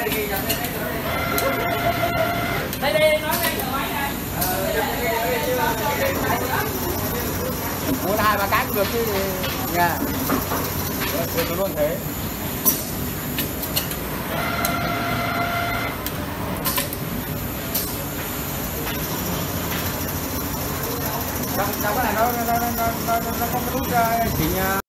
Đây đi nói đây chờ máy này. Muốn 2-3 cái cũng được chứ nha. Tôi luôn thế. Trong cái này nó có cái nút chỉnh